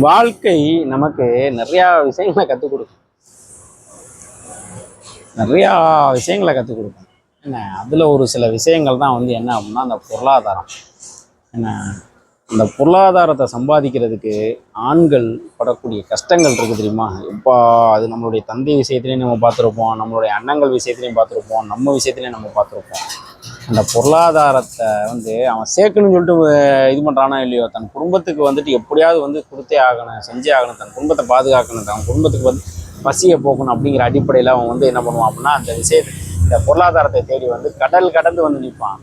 வாழ்க்கை நமக்கு நிறையா விஷயங்களை கற்றுக் கொடுக்கும். நிறையா விஷயங்களை கற்றுக் கொடுக்கும். என்ன அதில் ஒரு சில விஷயங்கள் தான் வந்து என்ன அப்படின்னா அந்த பொருளாதாரம். என்ன அந்த பொருளாதாரத்தை சம்பாதிக்கிறதுக்கு ஆண்கள் படக்கூடிய கஷ்டங்கள் இருக்குது தெரியுமா? இப்போ அது நம்மளுடைய தந்தை விஷயத்துலையும் நம்ம பார்த்துருப்போம், நம்மளுடைய அண்ணங்கள் விஷயத்துலையும் பார்த்துருப்போம், நம்ம விஷயத்துலையும் நம்ம பார்த்துருப்போம். அந்த பொருளாதாரத்தை வந்து அவன் சேர்க்கணும்னு சொல்லிட்டு இது பண்ணுறானோ இல்லையோ, தன் குடும்பத்துக்கு வந்துட்டு எப்படியாவது வந்து கொடுத்தே ஆகணும், செஞ்சே ஆகணும், தன் குடும்பத்தை பாதுகாக்கணும், தன் குடும்பத்துக்கு வந்து பசியை போக்கணும் அப்படிங்கிற அடிப்படையில் அவன் வந்து என்ன பண்ணுவான் அப்படின்னா அந்த இந்த பொருளாதாரத்தை தேடி வந்து கடல் கடந்து வந்து நிற்பான்.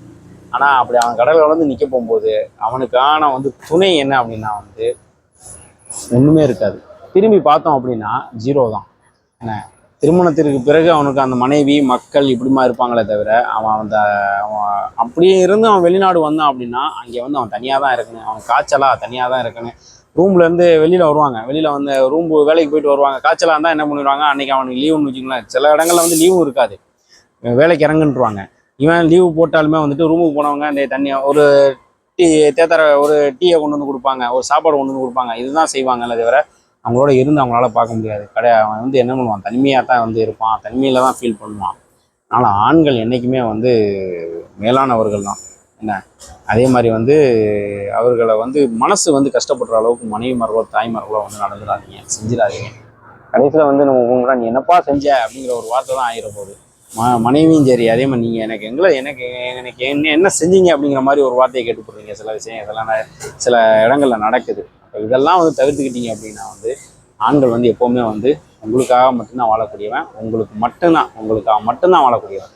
ஆனால் அப்படி அவன் கடல் கடந்து நிற்க போகும்போது அவனுக்கான வந்து துணை என்ன அப்படின்னா வந்து ஒன்றுமே இருக்காது. திரும்பி பார்த்தோம் அப்படின்னா ஜீரோ தான். என்ன திருமணத்திற்கு பிறகு அவனுக்கு அந்த மனைவி மக்கள் இப்படிமா இருப்பாங்களே தவிர அவன் அப்படியே இருந்து அவன் வெளிநாடு வந்தான் அப்படின்னா அங்கே வந்து அவன் தனியாக தான் இருக்கணும். அவன் காய்ச்சலாக தனியாக தான் இருக்கணும். ரூம்லேருந்து வெளியில் வருவாங்க, வெளியில் வந்து வேலைக்கு போயிட்டு வருவாங்க. காய்ச்சலாக இருந்தால் என்ன பண்ணிடுவாங்க, அன்றைக்கி அவனுக்கு லீவுன்னு வச்சுங்களேன். சில இடங்களில் வந்து லீவும் இருக்காது, வேலைக்கு இறங்குன்றுவாங்க. இவன் லீவு போட்டாலுமே வந்துட்டு ரூமுக்கு போனவங்க அந்த தண்ணியாக ஒரு ஒரு டீயை கொண்டு வந்து கொடுப்பாங்க, ஒரு சாப்பாடு கொண்டு வந்து கொடுப்பாங்க. இதுதான் செய்வாங்கல்ல தவிர அவங்களோட இருந்து அவங்களால பார்க்க முடியாது. அவன் வந்து என்ன பண்ணுவான், தனிமையாக தான் வந்து இருப்பான், தனிமையில் தான் ஃபீல் பண்ணுவான். ஆனால் ஆண்கள் என்றைக்குமே வந்து மேலானவர்கள் தான். என்ன அதே மாதிரி வந்து அவர்களை வந்து மனசு வந்து கஷ்டப்படுற அளவுக்கு மனைவிமார்களோ தாய்மார்களோ வந்து நடந்துடாதீங்க, செஞ்சிடாதீங்க. கடைசியில் வந்து நம்ம நீ என்னப்பா செஞ்ச அப்படிங்கிற ஒரு வார்த்தை தான் ஆகிட போகுது. மனைவியும் சரி அதே மாதிரி நீங்கள் எனக்கு என்ன செஞ்சீங்க அப்படிங்கிற மாதிரி ஒரு வார்த்தையை கேட்டு போடுறீங்க. சில விஷயம் சில இடங்களில் நடக்குது. இதெல்லாம் வந்து தவிர்த்துக்கிட்டீங்க அப்படின்னா வந்து ஆண்கள் வந்து எப்போவுமே வந்து உங்களுக்காக மட்டும்தான் வாழக்கூடியவன், உங்களுக்காக மட்டும்தான் வாழக்கூடியவன்.